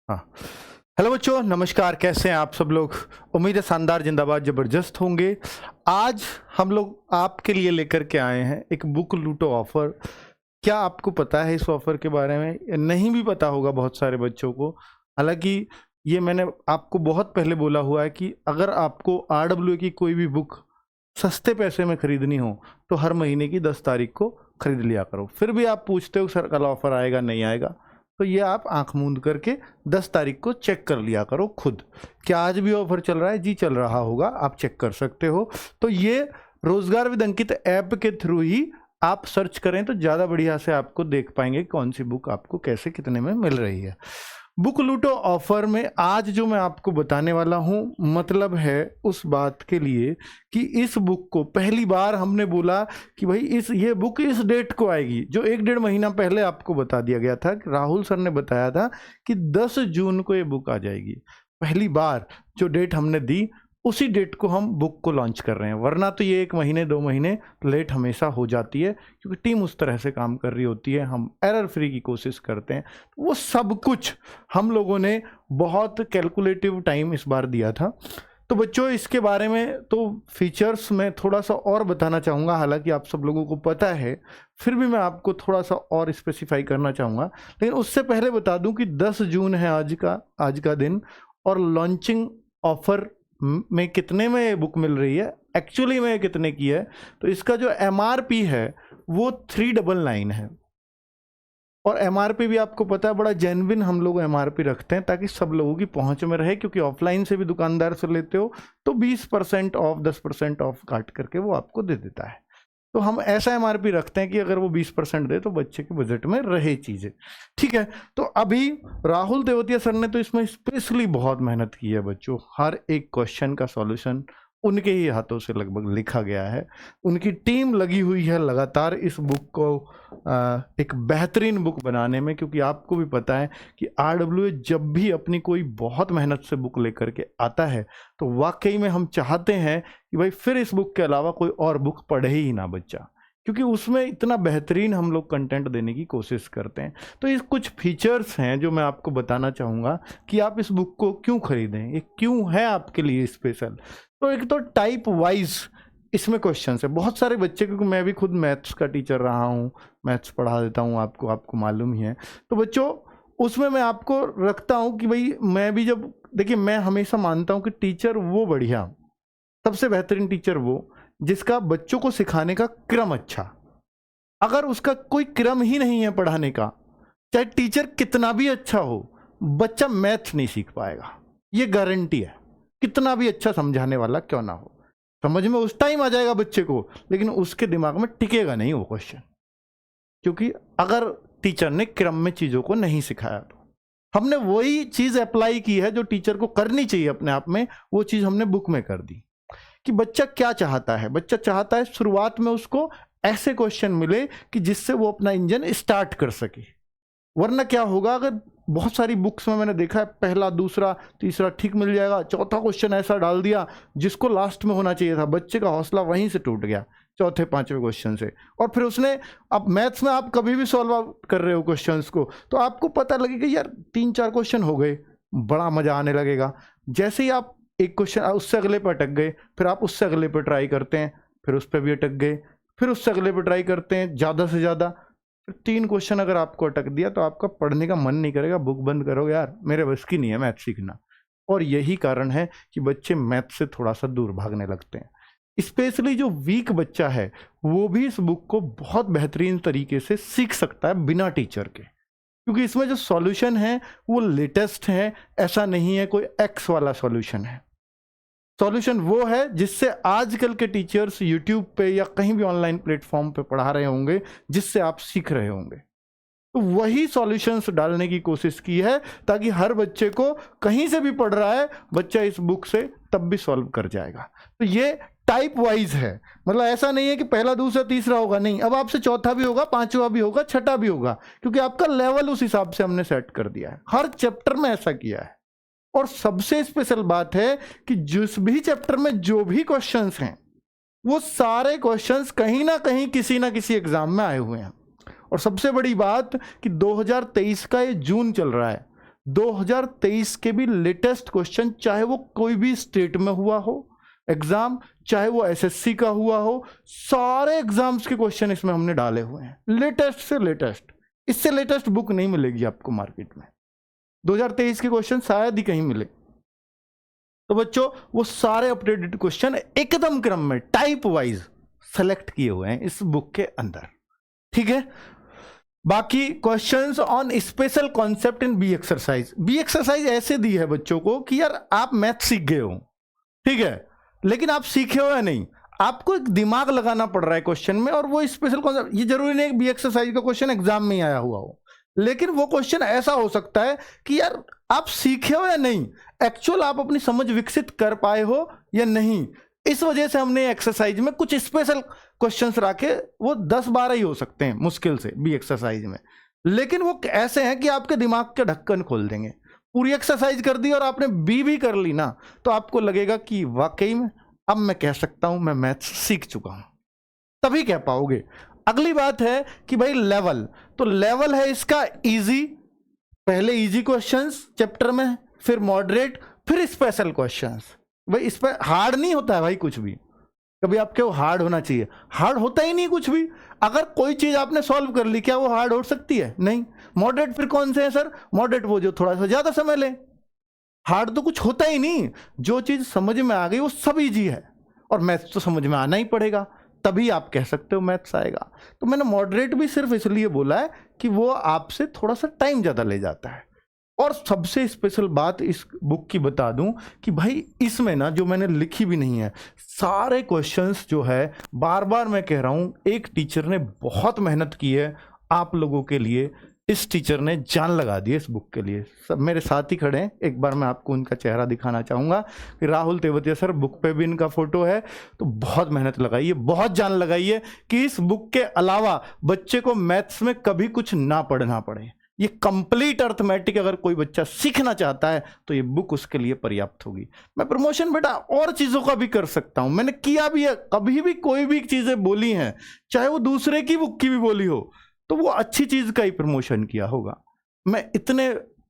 हाँ। हेलो बच्चों, नमस्कार। कैसे हैं आप सब लोग? उम्मीद है शानदार, जिंदाबाद, जबरदस्त होंगे। आज हम लोग आपके लिए लेकर के आए हैं एक बुक लूटो ऑफर। क्या आपको पता है इस ऑफर के बारे में? नहीं भी पता होगा बहुत सारे बच्चों को। हालांकि ये मैंने आपको बहुत पहले बोला हुआ है कि अगर आपको RWA की कोई भी बुक सस्ते पैसे में खरीदनी हो तो हर महीने की 10 तारीख को खरीद लिया करो। फिर भी आप पूछते हो सर कल ऑफर आएगा नहीं आएगा, तो ये आप आंख मूंद करके 10 तारीख को चेक कर लिया करो खुद। क्या आज भी ऑफर चल रहा है? जी चल रहा होगा, आप चेक कर सकते हो। तो ये रोजगार विद अंकित ऐप के थ्रू ही आप सर्च करें तो ज़्यादा बढ़िया से आपको देख पाएंगे कौन सी बुक आपको कैसे कितने में मिल रही है। बुक लूटो ऑफर में आज जो मैं आपको बताने वाला हूं, मतलब है उस बात के लिए कि इस बुक को पहली बार हमने बोला कि भाई ये बुक इस डेट को आएगी, जो 1-1.5 महीना पहले आपको बता दिया गया था। राहुल सर ने बताया था कि 10 जून को ये बुक आ जाएगी। पहली बार जो डेट हमने दी उसी डेट को हम बुक को लॉन्च कर रहे हैं, वरना तो ये 1 महीने 2 महीने लेट हमेशा हो जाती है, क्योंकि टीम उस तरह से काम कर रही होती है। हम एरर फ्री की कोशिश करते हैं। वो सब कुछ हम लोगों ने बहुत कैलकुलेटिव टाइम इस बार दिया था। तो बच्चों, इसके बारे में तो फीचर्स में थोड़ा सा और बताना चाहूँगा, हालांकि आप सब लोगों को पता है, फिर भी मैं आपको थोड़ा सा और स्पेसिफाई करना चाहूँगा। लेकिन उससे पहले बता दूं कि 10 जून है आज का दिन, और लॉन्चिंग ऑफर में कितने में बुक मिल रही है, एक्चुअली में कितने की है, तो इसका जो MRP है वो 399 है। और MRP भी आपको पता है बड़ा जेन्युइन हम लोग MRP रखते हैं ताकि सब लोगों की पहुंच में रहे, क्योंकि ऑफलाइन से भी दुकानदार से लेते हो तो 20% ऑफ 10% ऑफ काट करके वो आपको दे देता है। तो हम ऐसा MRP रखते हैं कि अगर वो 20% दे तो बच्चे के बजट में रहे चीज़ें। ठीक है, तो अभी राहुल देवतिया सर ने तो इसमें स्पेशली बहुत मेहनत की है बच्चों। हर एक क्वेश्चन का सॉल्यूशन उनके ही हाथों से लगभग लिखा गया है। उनकी टीम लगी हुई है लगातार इस बुक को एक बेहतरीन बुक बनाने में, क्योंकि आपको भी पता है कि RWA जब भी अपनी कोई बहुत मेहनत से बुक लेकर के आता है तो वाकई में हम चाहते हैं कि भाई फिर इस बुक के अलावा कोई और बुक पढ़े ही ना बच्चा, क्योंकि उसमें इतना बेहतरीन हम लोग कंटेंट देने की कोशिश करते हैं। तो ये कुछ फीचर्स हैं जो मैं आपको बताना चाहूँगा कि आप इस बुक को क्यों खरीदें, ये क्यों है आपके लिए स्पेशल। तो एक तो टाइप वाइज इसमें क्वेश्चन है। बहुत सारे बच्चे, क्योंकि मैं भी खुद मैथ्स का टीचर रहा हूँ, मैथ्स पढ़ा देता हूँ, आपको मालूम ही है। तो बच्चों, उसमें मैं आपको रखता हूँ कि भाई मैं भी जब, देखिए, मैं हमेशा मानता हूँ कि टीचर वो बढ़िया, सबसे बेहतरीन टीचर वो जिसका बच्चों को सिखाने का क्रम अच्छा। अगर उसका कोई क्रम ही नहीं है पढ़ाने का, चाहे टीचर कितना भी अच्छा हो, बच्चा मैथ नहीं सीख पाएगा, ये गारंटी है। कितना भी अच्छा समझाने वाला क्यों ना हो, समझ में उस टाइम आ जाएगा बच्चे को, लेकिन उसके दिमाग में टिकेगा नहीं वो क्वेश्चन, क्योंकि अगर टीचर ने क्रम में चीज़ों को नहीं सिखाया। तो हमने वही चीज़ अप्लाई की है जो टीचर को करनी चाहिए अपने आप में, वो चीज़ हमने बुक में कर दी। कि बच्चा क्या चाहता है, बच्चा चाहता है शुरुआत में उसको ऐसे क्वेश्चन मिले कि जिससे वो अपना इंजन स्टार्ट कर सके। वरना क्या होगा, अगर बहुत सारी बुक्स में मैंने देखा है पहला दूसरा तीसरा ठीक मिल जाएगा, चौथा क्वेश्चन ऐसा डाल दिया जिसको लास्ट में होना चाहिए था, बच्चे का हौसला वहीं से टूट गया चौथे पांचवें क्वेश्चन से। और फिर उसने, अब मैथ्स में आप कभी भी सॉल्व आउट कर रहे हो क्वेश्चंस को, तो आपको पता लगेगा यार 3-4 क्वेश्चन हो गए, बड़ा मजा आने लगेगा। जैसे ही आप एक क्वेश्चन उससे अगले पर अटक गए, फिर आप उससे अगले पर ट्राई करते हैं, फिर उस पर भी अटक गए, फिर उससे अगले पर ट्राई करते हैं ज़्यादा से ज़्यादा, फिर 3 क्वेश्चन अगर आपको अटक दिया तो आपका पढ़ने का मन नहीं करेगा, बुक बंद करोगे, यार मेरे बस की नहीं है मैथ सीखना। और यही कारण है कि बच्चे मैथ से थोड़ा सा दूर भागने लगते हैं। स्पेशली जो वीक बच्चा है वो भी इस बुक को बहुत बेहतरीन तरीके से सीख सकता है बिना टीचर के, क्योंकि इसमें जो सॉल्यूशन है वो लेटेस्ट है, ऐसा नहीं है कोई एक्स वाला सॉल्यूशन है। सॉल्यूशन वो है जिससे आजकल के टीचर्स यूट्यूब पे या कहीं भी ऑनलाइन प्लेटफॉर्म पे पढ़ा रहे होंगे, जिससे आप सीख रहे होंगे। तो वही सॉल्यूशंस डालने की कोशिश की है ताकि हर बच्चे को, कहीं से भी पढ़ रहा है बच्चा, इस बुक से तब भी सॉल्व कर जाएगा। तो ये टाइप वाइज है, मतलब ऐसा नहीं है कि पहला दूसरा तीसरा होगा, नहीं, अब आपसे चौथा भी होगा, पांचवा भी होगा, छठा भी होगा, क्योंकि आपका लेवल उस हिसाब से हमने सेट कर दिया है। हर चैप्टर में ऐसा किया है। और सबसे स्पेशल बात है कि जिस भी चैप्टर में जो भी क्वेश्चंस हैं, वो सारे क्वेश्चंस कहीं ना कहीं किसी ना किसी एग्जाम में आए हुए हैं। और सबसे बड़ी बात कि 2023 का ये जून चल रहा है, 2023 के भी लेटेस्ट क्वेश्चन, चाहे वो कोई भी स्टेट में हुआ हो एग्जाम, चाहे वो एसएससी का हुआ हो, सारे एग्जाम्स के क्वेश्चन इसमें हमने डाले हुए हैं, लेटेस्ट से लेटेस्ट। इससे लेटेस्ट बुक नहीं मिलेगी आपको मार्केट में। 2023 के क्वेश्चन शायद ही कहीं मिले। तो बच्चों वो सारे अपडेटेड क्वेश्चन एकदम क्रम में टाइप वाइज सेलेक्ट किए हुए हैं इस बुक के अंदर, ठीक है। बाकी questions on special concept in B exercise. B exercise ऐसे दी है बच्चों को कि यार आप मैथ सीख गए हो, ठीक है, लेकिन आप सीखे हो या नहीं, आपको एक दिमाग लगाना पड़ रहा है क्वेश्चन में, और वो स्पेशल कॉन्सेप्ट, ये जरूरी नहीं बी एक्सरसाइज का क्वेश्चन एग्जाम में ही आया हुआ हो, लेकिन वो क्वेश्चन ऐसा हो सकता है कि यार आप सीखे हो या नहीं, एक्चुअल आप अपनी समझ विकसित कर पाए हो या नहीं। इस वजह से हमने एक्सरसाइज में कुछ स्पेशल क्वेश्चंस रखे, वो 10-12 ही हो सकते हैं मुश्किल से बी एक्सरसाइज में, लेकिन वो ऐसे हैं कि आपके दिमाग के ढक्कन खोल देंगे। पूरी एक्सरसाइज कर दी और आपने बी भी कर ली ना, तो आपको लगेगा कि वाकई में अब मैं कह सकता हूं मैं मैथ्स सीख चुका हूं, तभी कह पाओगे। अगली बात है कि भाई लेवल, तो लेवल है इसका इजी, पहले इजी क्वेश्चंस चैप्टर में, फिर मॉडरेट, फिर स्पेशल क्वेश्चंस। भाई इस पर हार्ड नहीं होता है भाई कुछ भी, कभी आपके वो हार्ड होना चाहिए, हार्ड होता ही नहीं कुछ भी। अगर कोई चीज आपने सॉल्व कर ली, क्या वो हार्ड हो सकती है? नहीं। मॉडरेट फिर कौन से हैं सर? मॉडरेट वो जो थोड़ा सा ज्यादा समय ले, हार्ड तो कुछ होता ही नहीं। जो चीज समझ में आ गई वो सब इजी है, और मैथ्स तो समझ में आना ही पड़ेगा, तभी आप कह सकते हो मैथ्स आएगा। तो मैंने मॉडरेट भी सिर्फ इसलिए बोला है कि वो आपसे थोड़ा सा टाइम ज्यादा ले जाता है। और सबसे स्पेशल बात इस बुक की बता दूं कि भाई इसमें ना, जो मैंने लिखी भी नहीं है, सारे क्वेश्चंस जो है, बार बार मैं कह रहा हूं, एक टीचर ने बहुत मेहनत की है आप लोगों के लिए। इस टीचर ने जान लगा दी है इस बुक के लिए। सब मेरे साथ ही खड़े हैं, एक बार मैं आपको उनका चेहरा दिखाना चाहूँगा कि राहुल तेवतिया सर, बुक पे भी इनका फोटो है। तो बहुत मेहनत लगाई है, बहुत जान लगाई है कि इस बुक के अलावा बच्चे को मैथ्स में कभी कुछ ना पढ़ना पड़े। ये कंप्लीट अर्थमेटिक अगर कोई बच्चा सीखना चाहता है तो ये बुक उसके लिए पर्याप्त होगी। मैं प्रमोशन बेटा और चीज़ों का भी कर सकता हूँ, मैंने किया भी है, कभी भी कोई भी चीज़ें बोली हैं, चाहे वो दूसरे की बुक की भी बोली हो, तो वो अच्छी चीज़ का ही प्रमोशन किया होगा। मैं इतने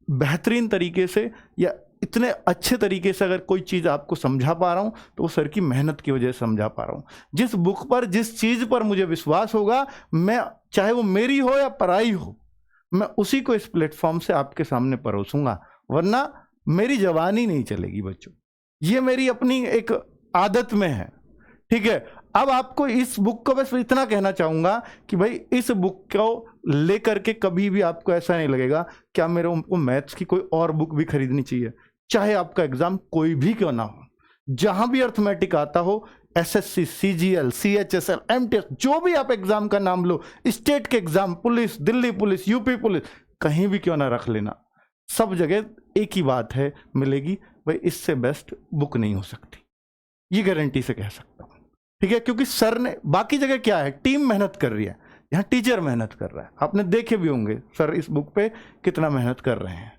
बेहतरीन तरीके से या इतने अच्छे तरीके से अगर कोई चीज़ आपको समझा पा रहा हूँ तो वो सर की मेहनत की वजह से समझा पा रहा हूँ। जिस बुक पर, जिस चीज़ पर मुझे विश्वास होगा, मैं चाहे वो मेरी हो या पराई हो, मैं उसी को इस प्लेटफॉर्म से आपके सामने परोसूंगा, वरना मेरी जवानी नहीं चलेगी बच्चों। ये मेरी अपनी एक आदत में है, ठीक है। अब आपको इस बुक को बस इतना कहना चाहूंगा कि भाई इस बुक को लेकर के कभी भी आपको ऐसा नहीं लगेगा क्या मेरे को मैथ्स की कोई और बुक भी खरीदनी चाहिए। चाहे आपका एग्जाम कोई भी क्यों ना हो, जहां भी अर्थमेटिक आता हो, एसएससी, सीजीएल, सीएचएसएल, एमटीएस, जो भी आप एग्जाम का नाम लो, स्टेट के exam, police, Delhi police, UP police, कहीं भी क्यों ना रख लेना, सब जगह एक ही बात है, मिलेगी। भाई इससे बेस्ट बुक नहीं हो सकती, ये गारंटी से कह सकता हूं, ठीक है। क्योंकि सर ने, बाकी जगह क्या है, टीम मेहनत कर रही है, यहाँ टीचर मेहनत कर रहा है। आपने देखे भी होंगे सर इस बुक पे कितना मेहनत कर रहे हैं,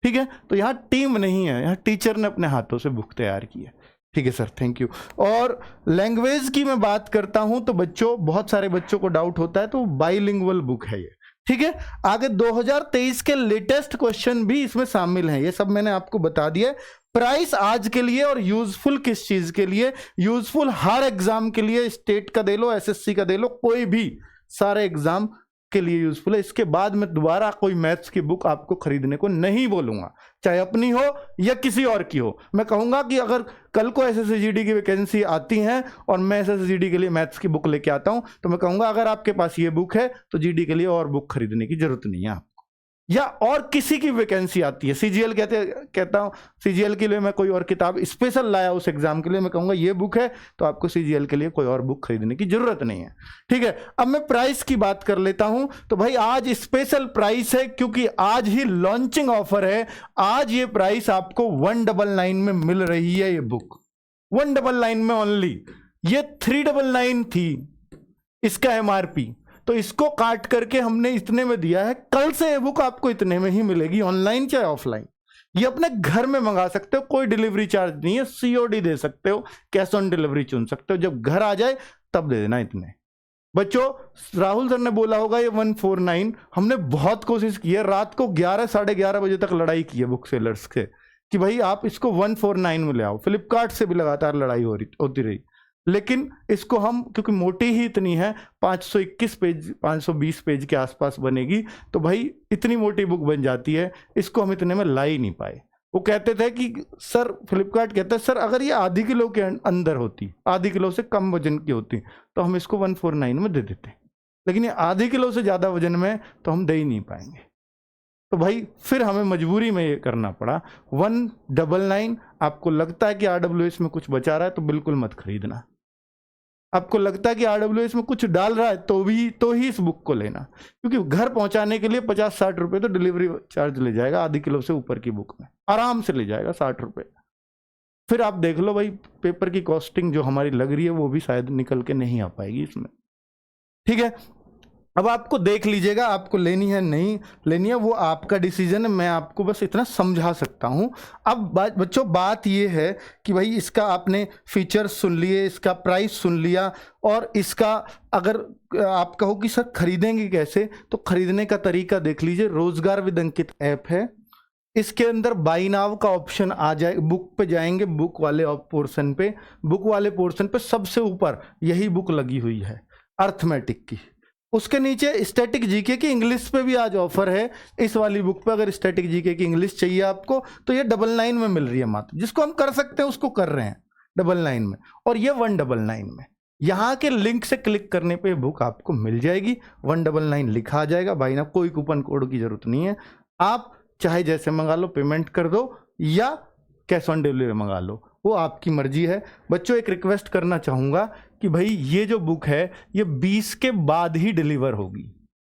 ठीक है। तो यहाँ टीम नहीं है, यहाँ टीचर ने अपने हाथों से बुक तैयार की है, ठीक है सर, थैंक यू। और लैंग्वेज की मैं बात करता हूं तो बच्चों, बहुत सारे बच्चों को डाउट होता है, तो बाइलिंगुअल बुक है ये, ठीक है। आगे 2023 के लेटेस्ट क्वेश्चन भी इसमें शामिल हैं, ये सब मैंने आपको बता दिया। प्राइस आज के लिए और यूजफुल किस चीज के लिए? यूजफुल हर एग्जाम के लिए, स्टेट का दे लो, एसएससी का दे लो, कोई भी, सारे एग्जाम के लिए यूजफुल है। इसके बाद मैं दोबारा कोई मैथ्स की बुक आपको खरीदने को नहीं बोलूंगा, चाहे अपनी हो या किसी और की हो। मैं कहूंगा कि अगर कल को एसएससी की वैकेंसी आती है और मैं एसएससी के लिए मैथ्स की बुक लेके आता हूं, तो मैं कहूंगा अगर आपके पास ये बुक है तो जीडी के लिए और बुक खरीदने की जरूरत नहीं है आपको। या और किसी की वैकेंसी आती है, सीजीएल कहता हूं, सीजीएल के लिए मैं कोई और किताब स्पेशल लाया उस एग्जाम के लिए, मैं कहूंगा ये बुक है, तो आपको सीजीएल के लिए कोई और बुक खरीदने की जरूरत नहीं है, ठीक है। अब मैं प्राइस की बात कर लेता हूं, तो भाई आज स्पेशल प्राइस है, क्योंकि आज ही लॉन्चिंग ऑफर है। आज ये प्राइस आपको 199 में मिल रही है, ये बुक 199 में ओनली। ये 399 थी इसका एमआरपी, तो इसको काट करके हमने इतने में दिया है। कल से ये बुक आपको इतने में ही मिलेगी, ऑनलाइन चाहे ऑफलाइन। ये अपने घर में मंगा सकते हो, कोई डिलीवरी चार्ज नहीं है, सीओडी दे सकते हो, कैश ऑन डिलीवरी चुन सकते हो, जब घर आ जाए तब दे देना इतने, बच्चों राहुल सर ने बोला होगा ये 149, हमने बहुत कोशिश की है, रात को 11 साढ़े 11 बजे तक लड़ाई की है बुक सेलर्स से कि भाई आप इसको 149 में ले आओ। फ्लिपकार्ट से भी लगातार लड़ाई होती रही, लेकिन इसको हम, क्योंकि मोटी ही इतनी है, 521 पेज 520 पेज के आसपास बनेगी, तो भाई इतनी मोटी बुक बन जाती है, इसको हम इतने में ला ही नहीं पाए। वो कहते थे कि सर, फ्लिपकार्ट कहता है सर अगर ये आधी किलो के अंदर होती, आधी किलो से कम वजन की होती, तो हम इसको 149 में दे देते, लेकिन ये आधी किलो से ज़्यादा वजन में तो हम दे ही नहीं पाएंगे। तो भाई फिर हमें मजबूरी में ये करना पड़ा 199। आपको लगता है कि RWS में कुछ बचा रहा है तो बिल्कुल मत खरीदना। आपको लगता है कि RWS में कुछ डाल रहा है तो ही इस बुक को लेना, क्योंकि घर पहुंचाने के लिए 50-60 रुपए तो डिलीवरी चार्ज ले जाएगा। आधी किलो से ऊपर की बुक में आराम से ले जाएगा 60 रुपए। फिर आप देख लो भाई, पेपर की कॉस्टिंग जो हमारी लग रही है वो भी शायद निकल के नहीं आ पाएगी इसमें। ठीक है, अब आपको देख लीजिएगा, आपको लेनी है नहीं लेनी है वो आपका डिसीजन है, मैं आपको बस इतना समझा सकता हूं। अब बच्चों बात ये है कि भाई इसका आपने फीचर्स सुन लिए, इसका प्राइस सुन लिया, और इसका अगर आप कहो कि सर खरीदेंगे कैसे, तो खरीदने का तरीका देख लीजिए। रोजगार विद अंकित ऐप है, इसके अंदर बाई नाउ का ऑप्शन आ जाए। बुक पे जाएंगे, बुक वाले पोर्शन पे सबसे ऊपर यही बुक लगी हुई है अर्थमेटिक की। उसके नीचे स्टैटिक जीके की इंग्लिश पे भी आज ऑफर है। इस वाली बुक पे अगर स्टैटिक जीके की इंग्लिश चाहिए आपको तो ये 99 में मिल रही है मात्र। जिसको हम कर सकते हैं उसको कर रहे हैं 99 में, और ये 199 में। यहाँ के लिंक से क्लिक करने पे बुक आपको मिल जाएगी, 199 लिखा आ जाएगा। भाई ना कोई कूपन कोड की जरूरत नहीं है, आप चाहे जैसे मंगा लो, पेमेंट कर दो या कैश ऑन डिलीवरी मंगा लो, वो आपकी मर्जी है। बच्चों एक रिक्वेस्ट करना चाहूँगा कि भाई ये जो बुक है ये 20 के बाद ही डिलीवर होगी,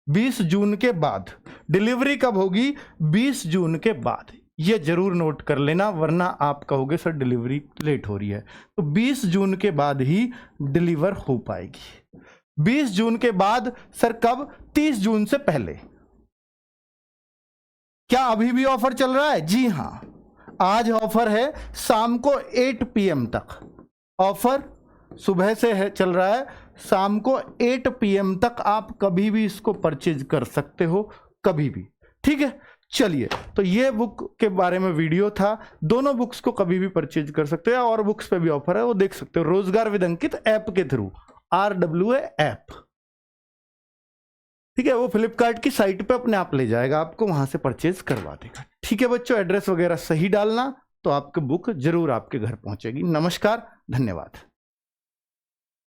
20 जून के बाद। डिलीवरी कब होगी? 20 जून के बाद। ये जरूर नोट कर लेना, वरना आप कहोगे सर डिलीवरी लेट हो रही है। तो 20 जून के बाद ही डिलीवर हो पाएगी। 20 जून के बाद सर कब? 30 जून से पहले। क्या अभी भी ऑफर चल रहा है? जी हाँ, आज ऑफर है शाम को 8 PM तक। ऑफर सुबह से है, चल रहा है, शाम को 8 PM तक आप कभी भी इसको परचेज कर सकते हो, कभी भी। ठीक है, चलिए, तो ये बुक के बारे में वीडियो था। दोनों बुक्स को कभी भी परचेज कर सकते हो, और बुक्स पे भी ऑफर है, वो देख सकते हो रोजगार विद अंकित ऐप के थ्रू, RWA ऐप। ठीक है, वो फ्लिपकार्ट की साइट पे अपने आप ले जाएगा आपको, वहां से परचेज करवा देगा। ठीक है बच्चों, एड्रेस वगैरह सही डालना तो आपकी बुक जरूर आपके घर पहुंचेगी। नमस्कार, धन्यवाद।